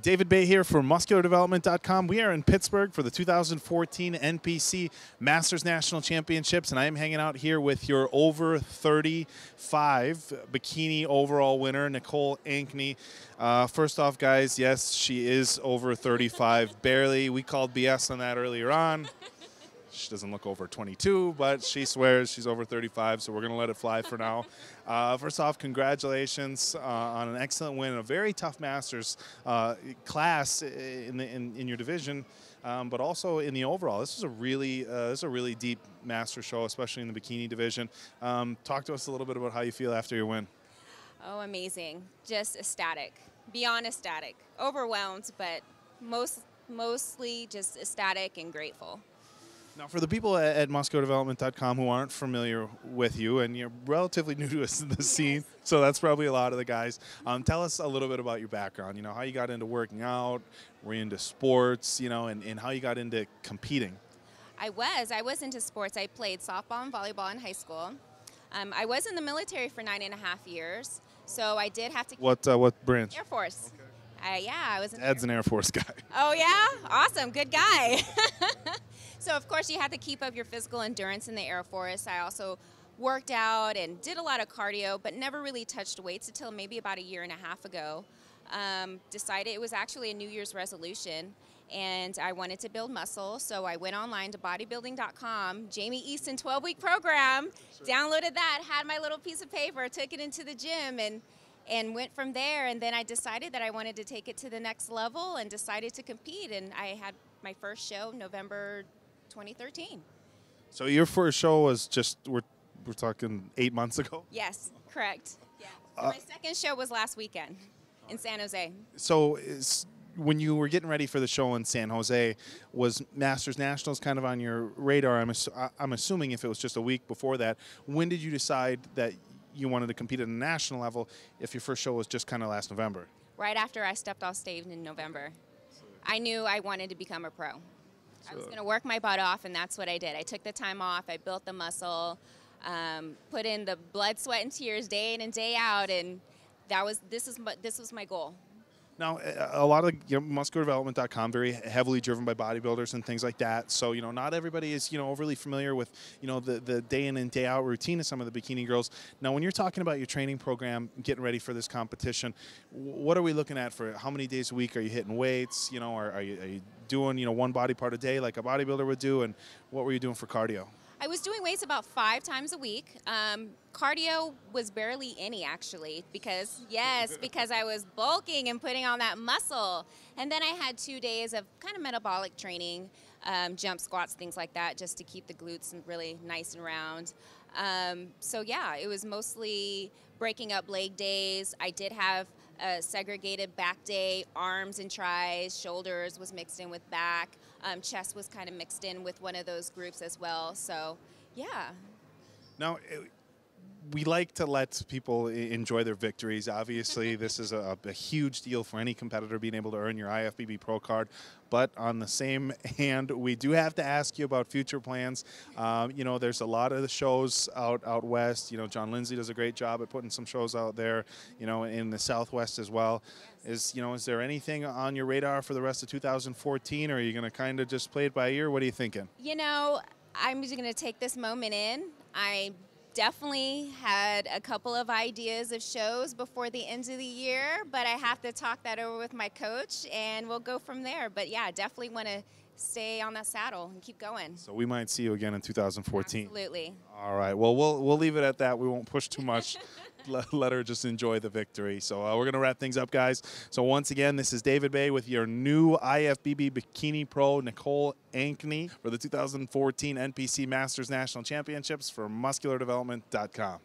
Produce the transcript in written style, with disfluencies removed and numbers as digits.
David Baye here for MuscularDevelopment.com. We are in Pittsburgh for the 2014 NPC Masters National Championships, and I am hanging out here with your over 35 bikini overall winner, Nicole Ankney. First off, guys, yes, she is over 35, barely. We called BS on that earlier on. She doesn't look over 22, but she swears she's over 35, so we're going to let it fly for now. First off, congratulations on an excellent win in a very tough Masters class in your division, but also in the overall. This is a really deep Master show, especially in the bikini division. Talk to us a little bit about how you feel after your win. Oh, amazing. Just ecstatic. Beyond ecstatic. Overwhelmed, but mostly just ecstatic and grateful. Now, for the people at MuscularDevelopment.com who aren't familiar with you, and you're relatively new to the scene, so that's probably a lot of the guys, tell us a little bit about your background, you know, how you got into working out, were you into sports, you know, and how you got into competing. I was into sports. I played softball and volleyball in high school. I was in the military for 9.5 years, so I did have to... What branch? Air Force. Okay. Yeah, I was in Dad's an Air Force guy. Oh, yeah? Awesome. Good guy. So, of course, you have to keep up your physical endurance in the Air Force. I also worked out and did a lot of cardio, but never really touched weights until maybe about 1.5 years ago. Decided it was actually a New Year's resolution, and I wanted to build muscle, so I went online to bodybuilding.com, Jamie Easton 12-week program, downloaded that, had my little piece of paper, took it into the gym, and went from there. And then I decided that I wanted to take it to the next level and decided to compete, and I had my first show November 2013. So your first show was just, we're talking 8 months ago? Yes, correct. Yeah. So my second show was last weekend in San Jose. So when you were getting ready for the show in San Jose, was Masters Nationals kind of on your radar? I'm assuming if it was just a week before that. When did you decide that you wanted to compete at a national level if your first show was just kind of last November? Right after I stepped off stage in November. I knew I wanted to become a pro. I was going to work my butt off, and that's what I did. I took the time off, I built the muscle, put in the blood, sweat, and tears day in and day out, and this was my goal. Now, a lot of MuscularDevelopment.com very heavily driven by bodybuilders and things like that. So, you know, not everybody is, you know, overly familiar with, you know, the day in and day out routine of some of the bikini girls. Now, when you're talking about your training program, getting ready for this competition, what are we looking at for how many days a week are you hitting weights? You know, are you doing, you know, one body part a day like a bodybuilder would do? And what were you doing for cardio? I was doing weights about 5 times a week. Cardio was barely any, actually, because I was bulking and putting on that muscle. And then I had 2 days of kind of metabolic training, jump squats, things like that, just to keep the glutes really nice and round. So, yeah, it was mostly breaking up leg days. I did have a segregated back day, arms and tris, shoulders was mixed in with back. Chest was kind of mixed in with one of those groups as well. So, yeah. Now, we like to let people enjoy their victories. Obviously, this is a huge deal for any competitor being able to earn your IFBB Pro card. But on the same hand, we do have to ask you about future plans. You know, there's a lot of the shows out west. You know, John Lindsay does a great job at putting some shows out there, you know, in the Southwest as well. Is there anything on your radar for the rest of 2014, or are you going to kind of just play it by ear? What are you thinking? You know, I'm just going to take this moment in. I definitely had a couple of ideas of shows before the end of the year, but I have to talk that over with my coach, and we'll go from there. But, yeah, definitely want to stay on that saddle and keep going. So we might see you again in 2014. Absolutely. All right. Well, we'll leave it at that. We won't push too much. Let her just enjoy the victory. So we're going to wrap things up, guys. So once again, this is David Baye with your new IFBB Bikini Pro, Nicole Ankney, for the 2014 NPC Masters National Championships for MuscularDevelopment.com.